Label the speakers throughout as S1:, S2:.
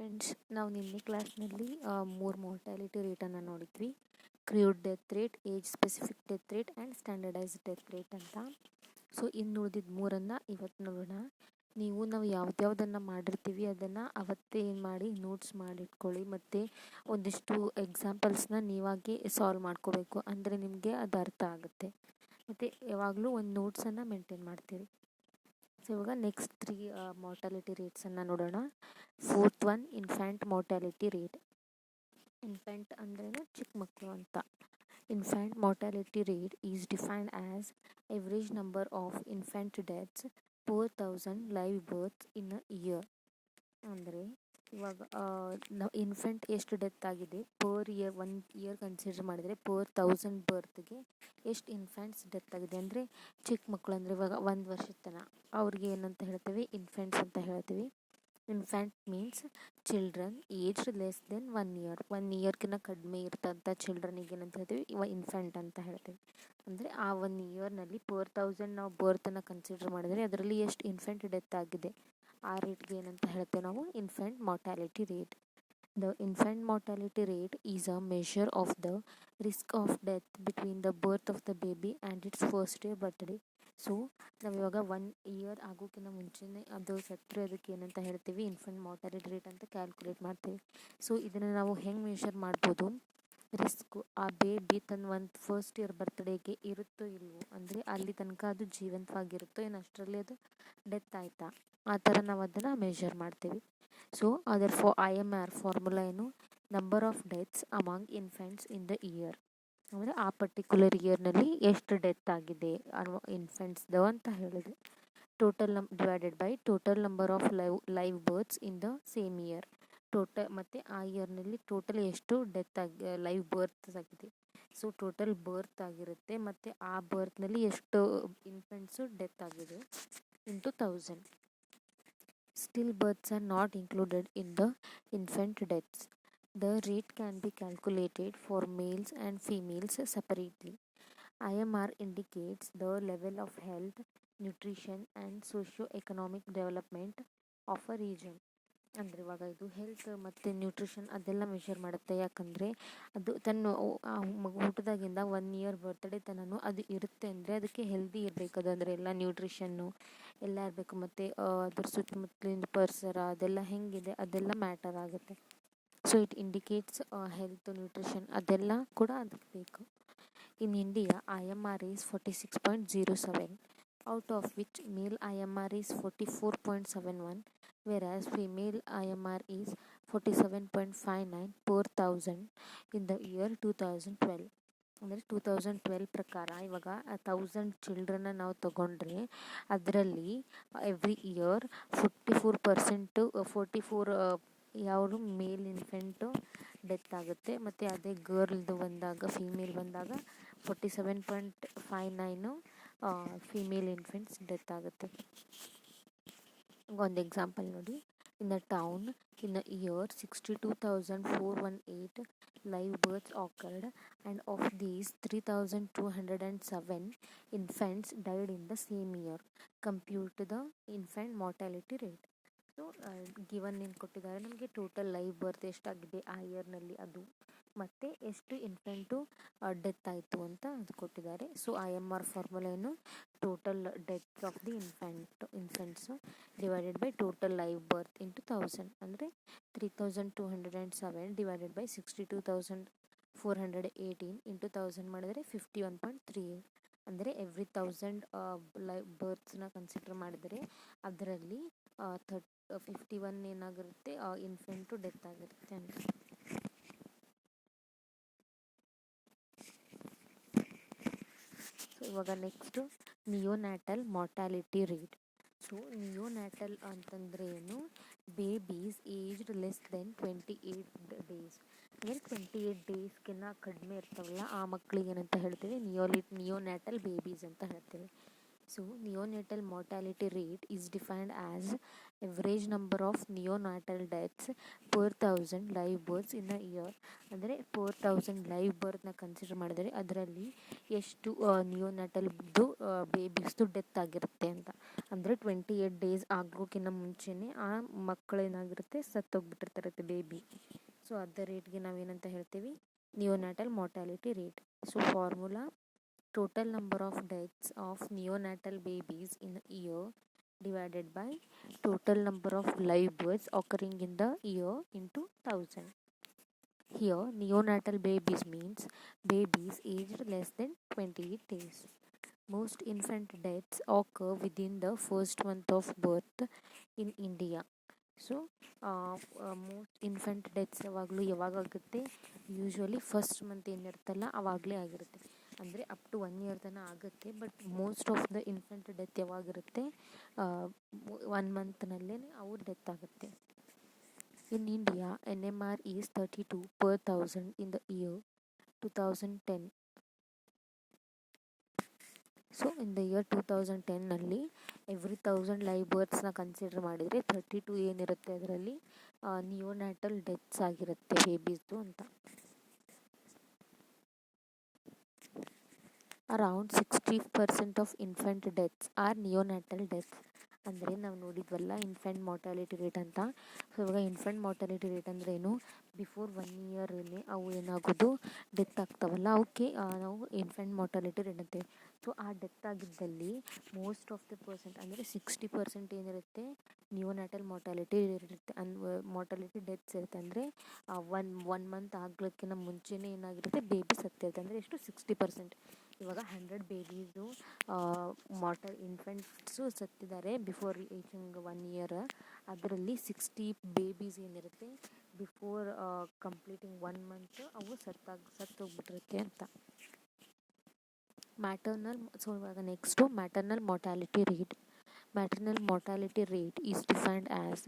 S1: Friends, ನಾವು ನಿನ್ನೆ ಕ್ಲಾಸ್ನಲ್ಲಿ 3 ಮಾರ್ಟಾಲಿಟಿ ರೇಟನ್ನು ನೋಡಿದ್ವಿ. Crude death rate, age specific death rate and standardised death rate ಅಂತ. ಸೊ ಇನ್ನು ಉಳಿದಿದ್ದ ಮೂರನ್ನು ಇವತ್ತು ನೋಡೋಣ. ನಾವು ಯಾವ್ದ್ಯಾವ್ದನ್ನು ಮಾಡಿರ್ತೀವಿ ಅದನ್ನು ಅವತ್ತೇ ಏನು ಮಾಡಿ ನೋಟ್ಸ್ ಮಾಡಿಟ್ಕೊಳ್ಳಿ, ಮತ್ತು ಒಂದಿಷ್ಟು ಎಕ್ಸಾಂಪಲ್ಸ್ನ ನೀವಾಗೆ ಸಾಲ್ವ್ ಮಾಡ್ಕೋಬೇಕು, ಅಂದರೆ ನಿಮಗೆ ಅದು ಅರ್ಥ ಆಗುತ್ತೆ. ಮತ್ತು ಯಾವಾಗಲೂ ಒಂದು ನೋಟ್ಸನ್ನು ಮೇಂಟೈನ್ ಮಾಡ್ತೀರಿ. ಸೊ ಇವಾಗ ನೆಕ್ಸ್ಟ್ 3 ಮಾರ್ಟಾಲಿಟಿ ರೇಟ್ಸನ್ನು ನೋಡೋಣ. Fourth one, infant mortality rate. Infant ಅಂದ್ರೇ ಚಿಕ್ಕ ಮಕ್ಕಳು ಅಂತ. Infant mortality rate is defined as average number of infant deaths per 1000 live births in a year. ಅಂದರೆ ಇವಾಗ ನಾವು ಇನ್ಫೆಂಟ್ ಎಷ್ಟು ಡೆತ್ ಆಗಿದೆ ಪರ್ ಇಯರ್, 1 ಇಯರ್ ಕನ್ಸಿಡರ್ ಮಾಡಿದರೆ ಪರ್ 1000 ಬರ್ತ್ಗೆ ಎಷ್ಟು ಇನ್ಫ್ಯಾಂಟ್ಸ್ ಡೆತ್ ಆಗಿದೆ. ಅಂದರೆ ಚಿಕ್ಕ ಮಕ್ಕಳು ಅಂದರೆ ಇವಾಗ 1 ವರ್ಷದ ತನಕ ಅವ್ರಿಗೆ ಏನಂತ ಹೇಳ್ತೀವಿ, ಇನ್ಫೆಂಟ್ಸ್ ಅಂತ ಹೇಳ್ತೀವಿ. Infant means children aged less than 1 year. 1 ಇಯರ್ಕಿಂತ ಕಡಿಮೆ ಇರ್ತಂಥ ಚಿಲ್ಡ್ರನಿಗೆ ಏನಂತ ಹೇಳ್ತೀವಿ, ಇನ್ಫ್ಯಾಂಟ್ ಅಂತ ಹೇಳ್ತೀವಿ. ಅಂದರೆ ಆ 1 ಇಯರ್ನಲ್ಲಿ ಪರ್ 1000 ನಾವು ಬರ್ತನ್ನು ಕನ್ಸಿಡರ್ ಮಾಡಿದರೆ ಅದರಲ್ಲಿ ಎಷ್ಟು ಇನ್ಫೆಂಟ್ ಡೆತ್ ಆಗಿದೆ, ಆ ರೇಟ್ಗೆ ಏನಂತ ಹೇಳ್ತೇವೆ ನಾವು, infant mortality rate. The infant mortality rate is a measure of the risk of death between the birth of the baby and it's first day birthday. So ನಾವಿವಾಗ 1 ಇಯರ್ ಆಗೋಕ್ಕಿಂತ ಮುಂಚೆನೇ ಅದು ಸತ್ತರೆ ಅದಕ್ಕೆ ಏನಂತ ಹೇಳ್ತೀವಿ, ಇನ್ಫೆಂಟ್ ಮಾರ್ಟಾಲಿಟಿ ರೇಟ್ ಅಂತ calculate ಮಾಡ್ತೀವಿ. So ಇದನ್ನು ನಾವು ಹೆಂಗೆ ಮೆಷರ್ ಮಾಡ್ಬೋದು, ರಿಸ್ಕು ಆ ಬೇಬಿ ತನ್ನ ಒಂದು ಫಸ್ಟ್ ಇಯರ್ ಬರ್ತ್ಡೇಗೆ ಇರುತ್ತೋ ಇಲ್ವೋ, ಅಂದರೆ ಅಲ್ಲಿ ತನಕ ಅದು ಜೀವಂತವಾಗಿರುತ್ತೋ ಏನು ಅಷ್ಟರಲ್ಲಿ ಅದು ಡೆತ್ ಆಯಿತಾ, ಆ ಥರ ನಾವು ಅದನ್ನು ಮೆಷರ್ ಮಾಡ್ತೀವಿ. ಸೊ ಅದರ IMR ಫಾರ್ಮುಲಾ ಏನು, number of deaths among infants in the year. ಅಂದರೆ ಆ ಪರ್ಟಿಕ್ಯುಲರ್ ಇಯರ್ನಲ್ಲಿ ಎಷ್ಟು ಡೆತ್ ಆಗಿದೆ ಇನ್ಫೆಂಟ್ಸ್ದು ಅಂತ ಹೇಳಿದೆ. Total divided by total number of live births in the same year. ಮತ್ತು ಆ ಇಯರ್ನಲ್ಲಿ ಟೋಟಲ್ ಎಷ್ಟು ಡೆತ್ ಲೈವ್ ಬರ್ತ್ಸ್ ಆಗಿದೆ. ಸೊ ಟೋಟಲ್ ಬರ್ತ್ ಆಗಿರುತ್ತೆ, ಮತ್ತು ಆ ಬರ್ತ್ನಲ್ಲಿ ಎಷ್ಟು ಇನ್ಫೆಂಟ್ಸು ಡೆತ್ ಆಗಿದೆ into 1000. Still births are not included in the infant deaths. The rate can be calculated for males and females separately. IMR indicates the level of health, nutrition and socio-economic development of a region. ಅಂದರೆ ಇವಾಗ ಇದು health ಮತ್ತು nutrition ಅದೆಲ್ಲ measure ಮಾಡುತ್ತೆ. ಯಾಕಂದರೆ ಅದು ತನ್ನ ಹುಟ್ಟಿದಾಗಿಂದ 1 year birthday ತನಕ ಅದು ಇರುತ್ತೆ ಅಂದರೆ ಅದಕ್ಕೆ ಹೆಲ್ದಿ ಇರಬೇಕು. ಅದು ಅಂದರೆ ಎಲ್ಲ ನ್ಯೂಟ್ರಿಷನ್ನು ಎಲ್ಲ ಇರಬೇಕು, ಮತ್ತು ಅದ್ರ ಸುತ್ತಮುತ್ತಲಿನ ಪರಿಸರ ಅದೆಲ್ಲ ಹೆಂಗಿದೆ ಅದೆಲ್ಲ ಮ್ಯಾಟರ್ ಆಗುತ್ತೆ. So it indicates health, nutrition ಅದೆಲ್ಲ ಕೂಡ ಅದಕ್ಕೆ ಬೇಕು. In India IMR is 46.07, out of which male IMR is 44.71, whereas female IMR is 47.59 per 1000 in the year 2012. ಅಂದರೆ 2012 ಪ್ರಕಾರ ಇವಾಗ 1000 ಚಿಲ್ಡ್ರನ್ನ ನಾವು ತಗೊಂಡ್ರೆ ಅದರಲ್ಲಿ ಎವ್ರಿ ಇಯರ್ 44% ಯಾವುದು ಮೇಲ್ ಇನ್ಫೆಂಟು ಡೆತ್ ಆಗುತ್ತೆ, ಮತ್ತು ಅದೇ ಗರ್ಲ್ದು ಬಂದಾಗ, ಫೀಮೇಲ್ ಬಂದಾಗ 47.59 ಫೀಮೇಲ್ ಇನ್ಫೆಂಟ್ಸ್ ಡೆತ್ ಆಗುತ್ತೆ. ಒಂದು ಎಕ್ಸಾಂಪಲ್ ನೋಡಿ. In the town in the year 62,418 live births occurred, and of these 3,207 infants died in the same year. Compute the infant mortality rate. So given ಏನು ಕೊಟ್ಟಿದ್ದಾರೆ ನಮಗೆ, ಟೋಟಲ್ ಲೈವ್ ಬರ್ತ್ ಎಷ್ಟಾಗಿದೆ ಆ ಇಯರ್ನಲ್ಲಿ ಅದು, ಮತ್ತು ಎಷ್ಟು ಇನ್ಫೆಂಟು ಡೆತ್ ಆಯಿತು ಅಂತ ಅದು ಕೊಟ್ಟಿದ್ದಾರೆ. ಸೊ IMR ಫಾರ್ಮುಲಾ ಏನು, total death of the infants divided by total live birth into 1000. ಅಂದರೆ 3,207 ಡಿವೈಡೆಡ್ ಬೈ 62,418 ಇಂಟು 1000 ಮಾಡಿದರೆ 51.38. ಅಂದರೆ ಎವ್ರಿ 1000 ಲೈವ್ ಬರ್ತ್ಸ್ನ ಕನ್ಸಿಡರ್ ಮಾಡಿದರೆ ಅದರಲ್ಲಿ 51 ಏನಾಗಿರುತ್ತೆ, ಇನ್ಫೆಂಟು ಡೆತ್ ಆಗಿರುತ್ತೆ ಅಂತ. ಸೊ ಇವಾಗ ನೆಕ್ಸ್ಟು ನಿಯೋನ್ಯಾಟಲ್ ಮಾರ್ಟಾಲಿಟಿ ರೇಟ್. ಸೊ ನಿಯೋನ್ಯಾಟಲ್ ಅಂತಂದರೆ ಏನು, babies aged less than 28 days. ಅಂದರೆ 28 ಡೇಸ್ಗಿನ್ನ ಕಡಿಮೆ ಇರ್ತಾವಲ್ಲ ಆ ಮಕ್ಕಳಿಗೆ ಏನಂತ ಹೇಳ್ತೀವಿ, ನಿಯೋನ್ಯಾಟಲ್ ಬೇಬೀಸ್ ಅಂತ ಹೇಳ್ತೀವಿ. So neonatal mortality rate is defined as average number of neonatal deaths per 1000 live births in a year. ಅಂದರೆ 4000 ಲೈವ್ ಬರ್ತ್ನ ಕನ್ಸಿಡರ್ ಮಾಡಿದರೆ ಅದರಲ್ಲಿ ಎಷ್ಟು ನಿಯೋನಾಟಲ್ದು ಬೇಬೀಸ್ದು ಡೆತ್ ಆಗಿರುತ್ತೆ ಅಂತ. ಅಂದರೆ 28 ಡೇಸ್ ಆಗೋಕ್ಕಿಂತ ಮುಂಚೆನೇ ಆ ಮಕ್ಕಳೇನಾಗಿರುತ್ತೆ ಸತ್ತೋಗ್ಬಿಟ್ಟಿರ್ತಾರೆ ಬೇಬಿ. ಸೊ ಅದ ರೇಟ್ಗೆ ನಾವೇನಂತ ಹೇಳ್ತೀವಿ, neonatal mortality rate. So formula: total number of deaths of neonatal babies in a year divided by total number of live births occurring in the year into 1000. Here neonatal babies means babies aged less than 28 days. Most infant deaths occur within the first month of birth in India. So most infant deaths ಯಾವಾಗುತ್ತೆ, usually first month ಏನಿರುತ್ತಲ್ಲ ಅವಾಗಲೇ ಆಗಿರುತ್ತೆ. ಅಂದರೆ up to 1 year ತನಕ ಆಗುತ್ತೆ, but most of the infant death ಯಾವಾಗಿರುತ್ತೆ, 1 ಮಂತ್ನಲ್ಲೇ ಅವ್ರ ಡೆತ್ ಆಗುತ್ತೆ. In India NMR is 32 per 1000 in the year 2010. So in the year 2010ನಲ್ಲಿ ಎವ್ರಿ 1000 ಲೈವ್ ಬರ್ತ್ಸ್ನ ಕನ್ಸಿಡರ್ ಮಾಡಿದರೆ 32 ಏನಿರುತ್ತೆ ಅದರಲ್ಲಿ ನಿಯೋನಾಟಲ್ ಡೆತ್ಸ್ ಆಗಿರುತ್ತೆ ಬೇಬೀಸ್ದು ಅಂತ. Around 60% of infant deaths R ನಿಯೋನಾಟಲ್ deaths. ಅಂದರೆ ನಾವು ನೋಡಿದ್ವಲ್ಲ ಇನ್ಫೆಂಟ್ ಮಾರ್ಟಾಲಿಟಿ ರೇಟ್ ಅಂತ. ಸೊ ಇವಾಗ ಇನ್ಫೆಂಟ್ ಮಾರ್ಟಾಲಿಟಿ ರೇಟ್ ಅಂದರೆ ಏನು, ಬಿಫೋರ್ 1 ಇಯರಲ್ಲೇ ಅವು ಏನಾಗೋದು ಡೆತ್ ಆಗ್ತಾವಲ್ಲ ಅವಕ್ಕೆ ನಾವು ಇನ್ಫೆಂಟ್ ಮಾರ್ಟಾಲಿಟಿ ರೇಟ್ ಅಂತೀವಿ. ಸೊ ಆ ಡೆತ್ ಆಗಿದ್ದಲ್ಲಿ ಮೋಸ್ಟ್ ಆಫ್ ದ ಪರ್ಸೆಂಟ್ ಅಂದರೆ 60% ಏನಿರುತ್ತೆ ನಿಯೋನಾಟಲ್ ಮಾರ್ಟಾಲಿಟಿ ಇರುತ್ತೆ, ಮಾರ್ಟಾಲಿಟಿ ಡೆತ್ಸ್ ಇರುತ್ತೆ. ಅಂದರೆ ಒನ್ ಮಂತ್ ಆಗ್ಲಿಕ್ಕಿಂತ ಮುಂಚೆನೇ ಏನಾಗಿರುತ್ತೆ ಬೇಬಿ ಸತ್ತಿರುತ್ತೆ. ಅಂದರೆ ಎಷ್ಟು, 60%. ಇವಾಗ 100 ಬೇಬೀಸು ಇನ್ಫೆಂಟ್ಸು ಸತ್ತಿದ್ದಾರೆ ಬಿಫೋರ್ ರೀಚಿಂಗ್ 1 ಇಯರ್. ಅದರಲ್ಲಿ 60 ಬೇಬೀಸ್ ಏನಿರುತ್ತೆ ಬಿಫೋರ್ ಕಂಪ್ಲೀಟಿಂಗ್ 1 ಮಂತ್ ಅವು ಸತ್ತೋಗ್ಬಿಟ್ಟಿರುತ್ತೆ ಅಂತ. ಸೊ ಇವಾಗ next maternal mortality rate. Maternal mortality rate is defined as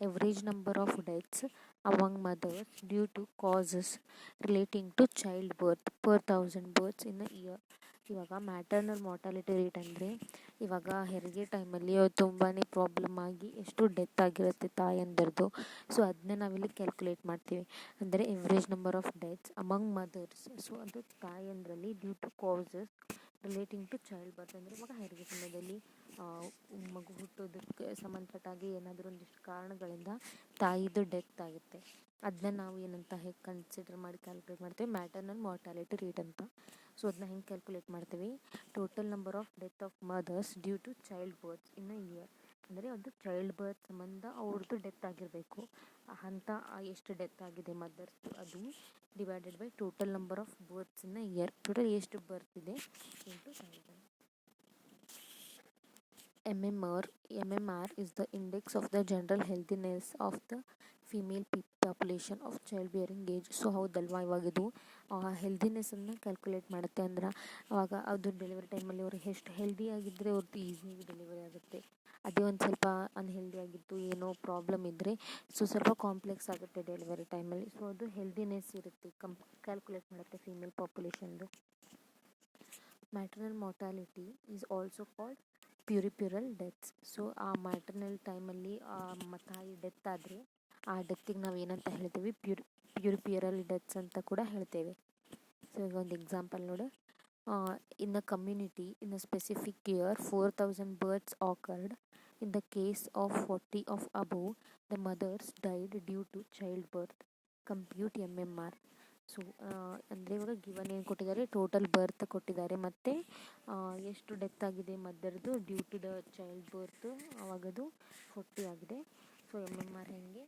S1: average number of deaths among mothers due to causes relating to childbirth per 1000 births in a year. ಇವಾಗ maternal mortality rate ಅಂದರೆ ಇವಾಗ ಹೆರಿಗೆ ಟೈಮಲ್ಲಿ ತುಂಬಾ problem ಆಗಿ ಎಷ್ಟು death ಆಗಿರುತ್ತೆ ತಾಯಂದಿರದು. So ಅದನ್ನ ನಾವಿಲ್ಲಿ ಕ್ಯಾಲ್ಕುಲೇಟ್ ಮಾಡ್ತೀವಿ. ಅಂದರೆ average number of deaths among mothers. So ಅದು ತಾಯಂದ್ರಲ್ಲಿ due to causes relating to child birth. ಅಂದರೆ ಇವಾಗ ಹೆರಿಗೆ ಸಮಯದಲ್ಲಿ ಮಗು ಹುಟ್ಟೋದಕ್ಕೆ ಸಂಬಂಧಪಟ್ಟಾಗಿ ಏನಾದರೂ ಒಂದಿಷ್ಟು ಕಾರಣಗಳಿಂದ ತಾಯಿದು ಡೆತ್ ಆಗುತ್ತೆ. ಅದನ್ನ ನಾವು ಏನಂತ ಹೇಗೆ ಕನ್ಸಿಡರ್ ಮಾಡಿ ಕ್ಯಾಲ್ಕುಲೇಟ್ ಮಾಡ್ತೀವಿ, ಮ್ಯಾಟರ್ನಲ್ ಮಾರ್ಟಾಲಿಟಿ ರೇಟ್ ಅಂತ. ಸೊ ಅದನ್ನ ಹೆಂಗೆ ಕ್ಯಾಲ್ಕುಲೇಟ್ ಮಾಡ್ತೀವಿ, total number of death of mothers due to child births in a year. ಅಂದರೆ ಅದು ಚೈಲ್ಡ್ ಬರ್ತ್ ಸಂಬಂಧ ಅವ್ರದ್ದು ಡೆತ್ ಆಗಿರಬೇಕು ಅಂತ, ಎಷ್ಟು ಡೆತ್ ಆಗಿದೆ ಮದರ್ಸ್ದು ಅದು divided by total number of berths in a year. Total ಎಷ್ಟು ಬರ್ತ್ ಇದೆ into 1000. MMR is the index of the general healthiness of the female population of child bearing age. So ಹೌದಲ್ವಾ, ಇವಾಗಿದು ಹೆಲ್ದಿನೆಸ್ಸನ್ನು ಕ್ಯಾಲ್ಕುಲೇಟ್ ಮಾಡುತ್ತೆ. ಅಂದ್ರೆ ಅವಾಗ ಅದು ಡೆಲಿವರಿ ಟೈಮಲ್ಲಿ ಅವ್ರಿಗೆ ಎಷ್ಟು ಹೆಲ್ದಿ ಆಗಿದ್ದರೆ ಅವ್ರದ್ದು ಈಸಿಯಾಗಿ ಡೆಲಿವರಿ ಆಗುತ್ತೆ. ಅದೇ ಒಂದು ಸ್ವಲ್ಪ ಅನ್ಹೆಲ್ದಿ ಆಗಿತ್ತು, ಏನೋ ಪ್ರಾಬ್ಲಮ್ ಇದ್ದರೆ ಸೊ ಸ್ವಲ್ಪ ಕಾಂಪ್ಲೆಕ್ಸ್ ಆಗುತ್ತೆ ಡೆಲಿವರಿ ಟೈಮಲ್ಲಿ. ಸೊ ಅದು ಹೆಲ್ದಿನೆಸ್ ಇರುತ್ತೆ ಕ್ಯಾಲ್ಕುಲೇಟ್ ಮಾಡುತ್ತೆ ಫಿಮೇಲ್ ಪಾಪ್ಯುಲೇಷನ್ದು. Maternal mortality is also called puerperal deaths. So ಆ ಮ್ಯಾಟರ್ನಲ್ ಟೈಮಲ್ಲಿ ತಾಯಿ ಡೆತ್ ಆದರೆ ಆ ಡೆತ್ತಿಗೆ ನಾವು ಏನಂತ ಹೇಳ್ತೀವಿ, ಪ್ಯೂರಿಪ್ಯೂರಲ್ ಡೆತ್ಸ್ ಅಂತ ಕೂಡ ಹೇಳ್ತೇವೆ. ಸೊ ಈಗ ಒಂದು ಎಕ್ಸಾಂಪಲ್ ನೋಡು. In a community in a specific year 4000 births occurred. In the case of 40 of above the mothers died due to child birth. Compute MMR. So ಅಂದರೆ ಇವಾಗ ಗಿವನ್ ಏನು ಕೊಟ್ಟಿದ್ದಾರೆ, ಟೋಟಲ್ ಬರ್ತ್ ಕೊಟ್ಟಿದ್ದಾರೆ ಮತ್ತು ಎಷ್ಟು ಡೆತ್ ಆಗಿದೆ ಮದರ್ದು due to the child birth, ಅವಾಗದು 40 ಆಗಿದೆ. ಸೊ MMR ಹೆಂಗೆ,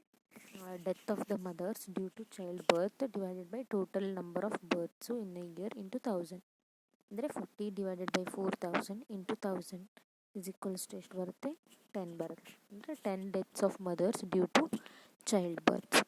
S1: death of the mothers due to child birth divided by total number of births in a year into 1000. ಅಂದರೆ 40 divided by 4000 into 1000 is equals to ಎಷ್ಟು ಬರುತ್ತೆ, 10 ಬರುತ್ತೆ. ಅಂದರೆ 10 deaths of mothers due to child birth.